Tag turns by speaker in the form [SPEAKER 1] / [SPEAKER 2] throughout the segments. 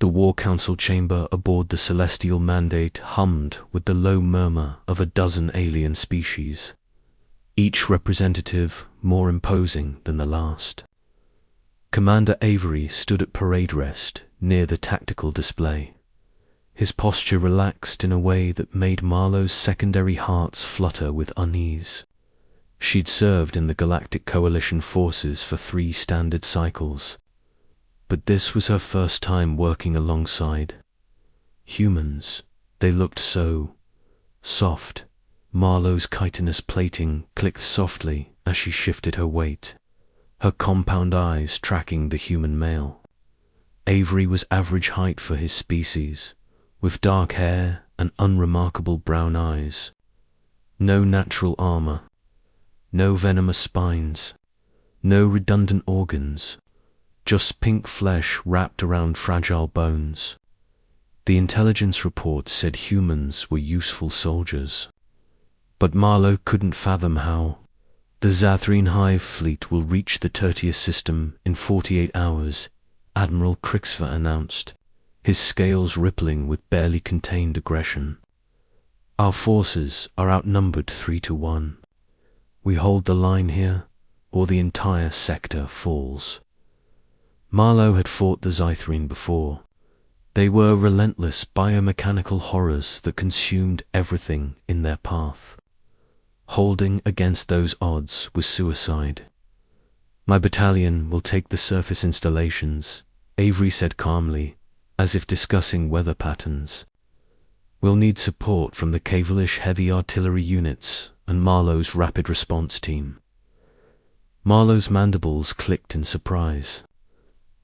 [SPEAKER 1] The War Council chamber aboard the Celestial Mandate hummed with the low murmur of a dozen alien species, each representative more imposing than the last. Commander Avery stood at parade rest near the tactical display, his posture relaxed in a way that made Marlowe's secondary hearts flutter with unease. She'd served in the Galactic Coalition forces for 3 standard cycles, but this was her first time working alongside humans. They looked so soft. Marlowe's chitinous plating clicked softly as she shifted her weight, her compound eyes tracking the human male. Avery was average height for his species, with dark hair and unremarkable brown eyes. No natural armor, no venomous spines, no redundant organs, just pink flesh wrapped around fragile bones. The intelligence reports said humans were useful soldiers, but Marlowe couldn't fathom how. The Zathrine Hive fleet will reach the Tertius system in 48 hours, Admiral Crixfer announced, his scales rippling with barely contained aggression. Our forces are outnumbered 3-1. We hold the line here, or the entire sector falls. Marlowe had fought the Zathrine before. They were relentless biomechanical horrors that consumed everything in their path. Holding against those odds was suicide. My battalion will take the surface installations, Avery said calmly, as if discussing weather patterns. We'll need support from the Cavalish heavy artillery units and Marlowe's rapid response team. Marlowe's mandibles clicked in surprise.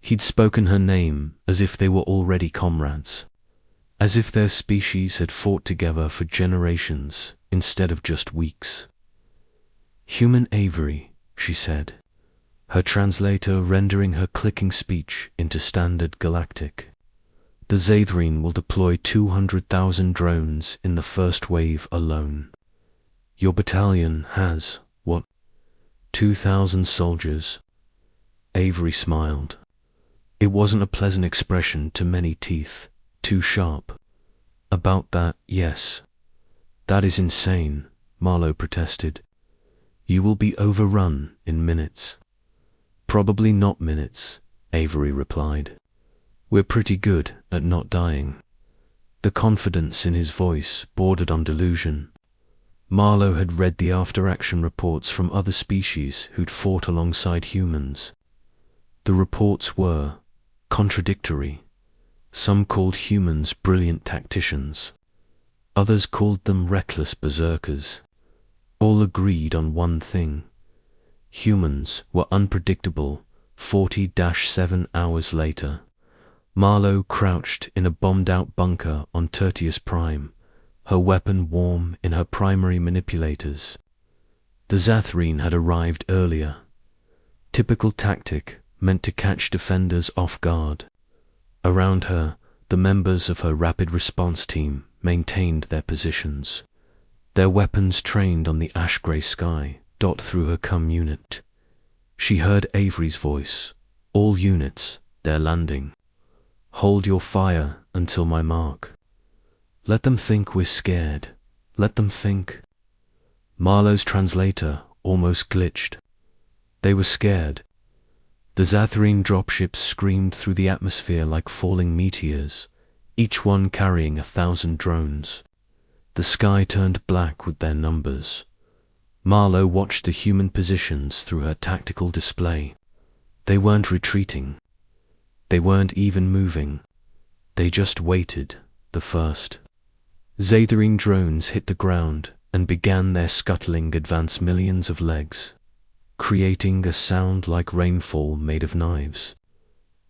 [SPEAKER 1] He'd spoken her name as if they were already comrades, as if their species had fought together for generations instead of just weeks. Human Avery, she said, her translator rendering her clicking speech into standard galactic. The Zathrine will deploy 200,000 drones in the first wave alone. Your battalion has, what, 2,000 soldiers? Avery smiled. It wasn't a pleasant expression to many teeth, too sharp. About that, yes. That is insane, Marlowe protested. You will be overrun in minutes. Probably not minutes, Avery replied. We're pretty good at not dying. The confidence in his voice bordered on delusion. Marlowe had read the after-action reports from other species who'd fought alongside humans. The reports were contradictory. Some called humans brilliant tacticians. Others called them reckless berserkers. All agreed on one thing. Humans were unpredictable. 40-7 hours later, Marlowe crouched in a bombed-out bunker on Tertius Prime, her weapon warm in her primary manipulators. The Zathrine had arrived earlier. Typical tactic meant to catch defenders off guard. Around her, the members of her rapid response team maintained their positions, their weapons trained on the ash-grey sky dot through her unit. She heard Avery's voice. All units, they're landing. Hold your fire until my mark. Let them think we're scared. Let them think. Marlowe's translator almost glitched. They were scared. The Zathrine dropships screamed through the atmosphere like falling meteors, each one carrying 1,000 drones. The sky turned black with their numbers. Marlowe watched the human positions through her tactical display. They weren't retreating. They weren't even moving. They just waited, the first. Zathrine drones hit the ground and began their scuttling advance millions of legs, creating a sound like rainfall made of knives.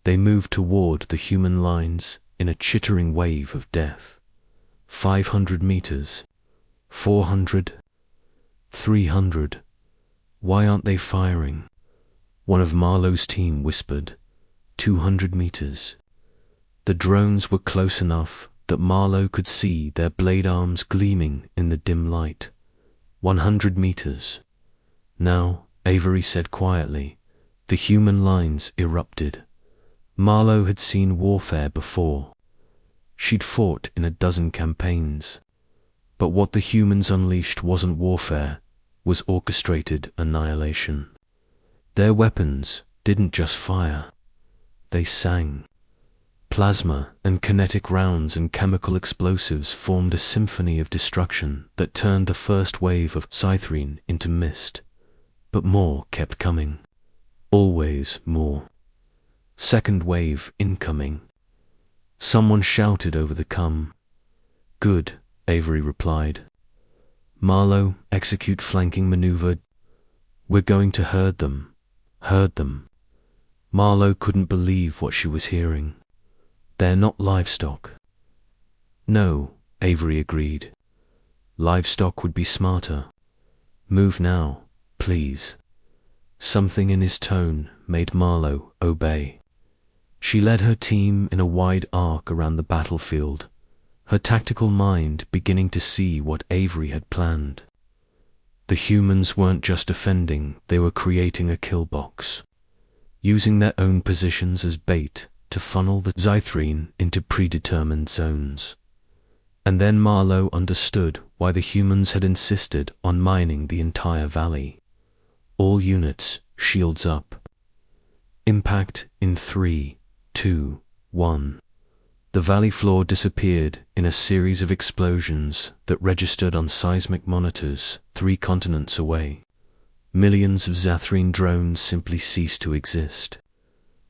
[SPEAKER 1] They moved toward the human lines in a chittering wave of death. 500 meters, 400, 300. Why aren't they firing? One of Marlowe's team whispered. 200 meters. The drones were close enough that Marlowe could see their blade arms gleaming in the dim light. 100 meters. Now, Avery said quietly, the human lines erupted. Marlowe had seen warfare before. She'd fought in a dozen campaigns. But what the humans unleashed wasn't warfare, was orchestrated annihilation. Their weapons didn't just fire. They sang. Plasma and kinetic rounds and chemical explosives formed a symphony of destruction that turned the first wave of Scythrine into mist. But more kept coming. Always more. Second wave incoming. Someone shouted over the come. Good, Avery replied. Marlowe, execute flanking maneuver. We're going to herd them. Herd them. Marlowe couldn't believe what she was hearing. They're not livestock. No, Avery agreed. Livestock would be smarter. Move now, please. Something in his tone made Marlowe obey. She led her team in a wide arc around the battlefield, her tactical mind beginning to see what Avery had planned. The humans weren't just defending, they were creating a kill box, using their own positions as bait to funnel the Scythrine into predetermined zones. And then Marlowe understood why the humans had insisted on mining the entire valley. All units, shields up. Impact in 3, 2, 1. The valley floor disappeared in a series of explosions that registered on seismic monitors 3 continents away. Millions of Scythrine drones simply ceased to exist.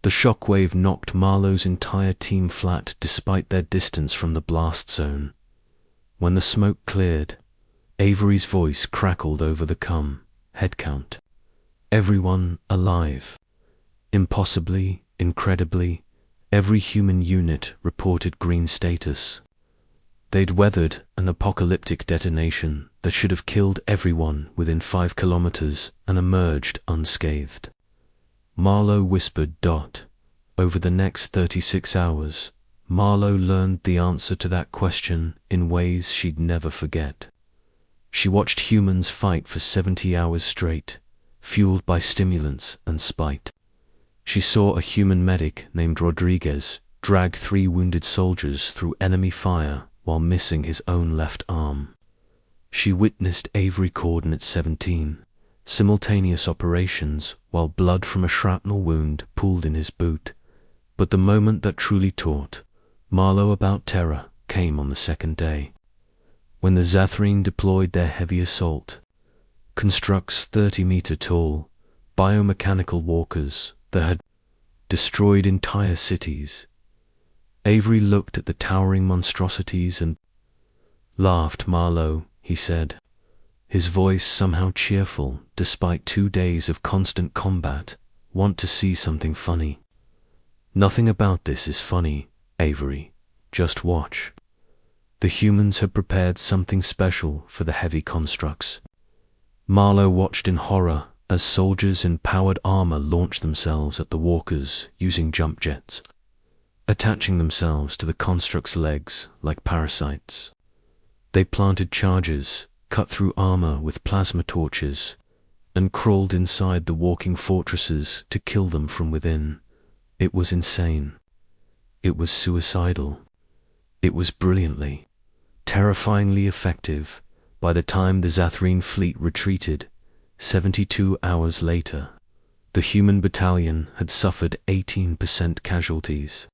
[SPEAKER 1] The shockwave knocked Marlowe's entire team flat despite their distance from the blast zone. When the smoke cleared, Avery's voice crackled over the come. Head count. Everyone alive. Impossibly, incredibly, every human unit reported green status. They'd weathered an apocalyptic detonation that should have killed everyone within 5 kilometers and emerged unscathed. Marlowe whispered. Over the next 36 hours, Marlowe learned the answer to that question in ways she'd never forget. She watched humans fight for 70 hours straight, fueled by stimulants and spite. She saw a human medic named Rodriguez drag 3 wounded soldiers through enemy fire while missing his own left arm. She witnessed Avery Coordinate 17, simultaneous operations while blood from a shrapnel wound pooled in his boot. But the moment that truly taught Marlowe about terror came on the second day. When the Scythrine deployed their heavy assault, constructs 30-meter tall, biomechanical walkers that had destroyed entire cities. Avery looked at the towering monstrosities and laughed. Marlowe, he said, his voice somehow cheerful despite 2 days of constant combat, want to see something funny. Nothing about this is funny, Avery. Just watch. The humans had prepared something special for the heavy constructs. Marlowe watched in horror as soldiers in powered armor launched themselves at the walkers using jump jets, attaching themselves to the construct's legs like parasites. They planted charges, cut through armor with plasma torches, and crawled inside the walking fortresses to kill them from within. It was insane. It was suicidal. It was brilliantly, terrifyingly effective. By the time the Scythrine fleet retreated, 72 hours later, the human battalion had suffered 18% casualties.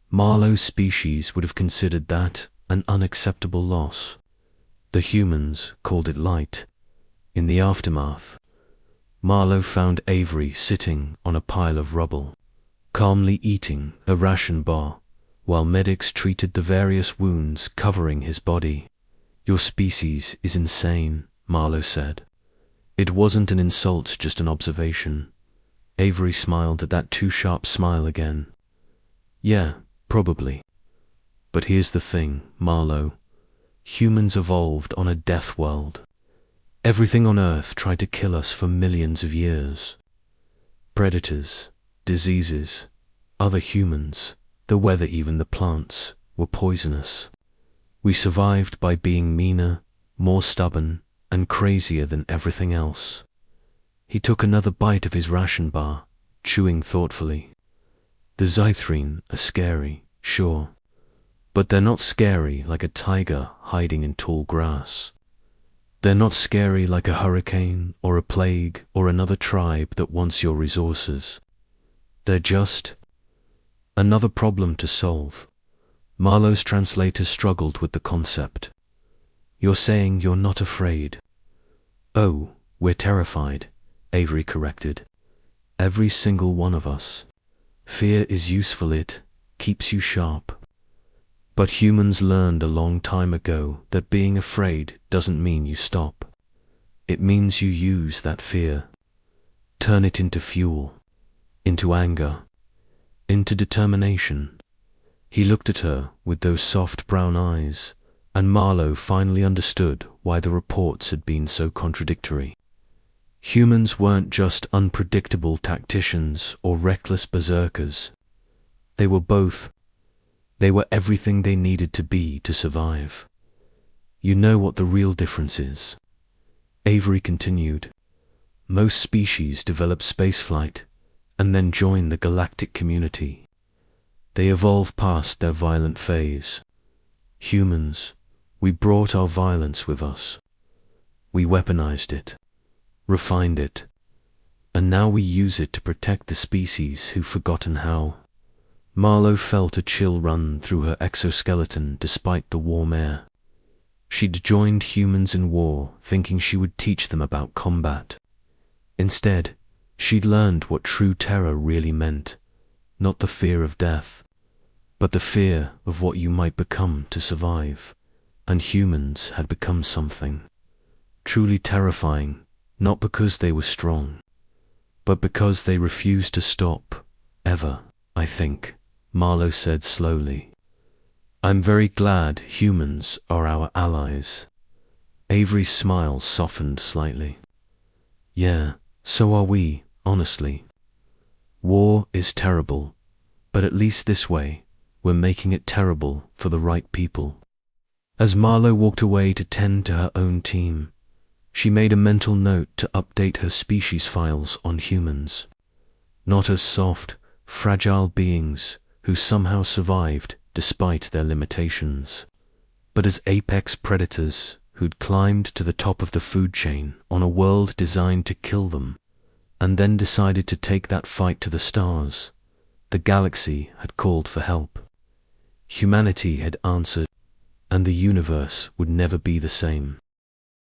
[SPEAKER 1] Marlowe's species would have considered that an unacceptable loss. The humans called it light. In the aftermath, Marlowe found Avery sitting on a pile of rubble, calmly eating a ration bar, while medics treated the various wounds covering his body. Your species is insane, Marlowe said. It wasn't an insult, just an observation. Avery smiled at that too sharp smile again. Yeah, probably. But here's the thing, Marlowe. Humans evolved on a death world. Everything on Earth tried to kill us for millions of years. Predators, diseases, other humans, the weather, even the plants, were poisonous. We survived by being meaner, more stubborn, and crazier than everything else. He took another bite of his ration bar, chewing thoughtfully. The Zythrine are scary, sure, but they're not scary like a tiger hiding in tall grass. They're not scary like a hurricane or a plague or another tribe that wants your resources. They're just another problem to solve. Marlowe's translator struggled with the concept. You're saying you're not afraid? Oh, we're terrified, Avery corrected. Every single one of us. Fear is useful, it keeps you sharp. But humans learned a long time ago that being afraid doesn't mean you stop. It means you use that fear. Turn it into fuel, into anger, into determination. He looked at her with those soft brown eyes, and Marlowe finally understood why the reports had been so contradictory. Humans weren't just unpredictable tacticians or reckless berserkers. They were both. They were everything they needed to be to survive. You know what the real difference is? Avery continued. Most species develop spaceflight and then join the galactic community. They evolve past their violent phase. Humans, we brought our violence with us. We weaponized it, refined it, and now we use it to protect the species who've forgotten how. Marlowe felt a chill run through her exoskeleton despite the warm air. She'd joined humans in war thinking she would teach them about combat. Instead, she'd learned what true terror really meant, not the fear of death, but the fear of what you might become to survive. And humans had become something truly terrifying, not because they were strong, but because they refused to stop, ever, I think, Marlowe said slowly. I'm very glad humans are our allies. Avery's smile softened slightly. Yeah, so are we, honestly. War is terrible, but at least this way, we're making it terrible for the right people. As Marlowe walked away to tend to her own team, she made a mental note to update her species files on humans. Not as soft, fragile beings who somehow survived despite their limitations, but as apex predators who'd climbed to the top of the food chain on a world designed to kill them, and then decided to take that fight to the stars. The galaxy had called for help. Humanity had answered, and the universe would never be the same.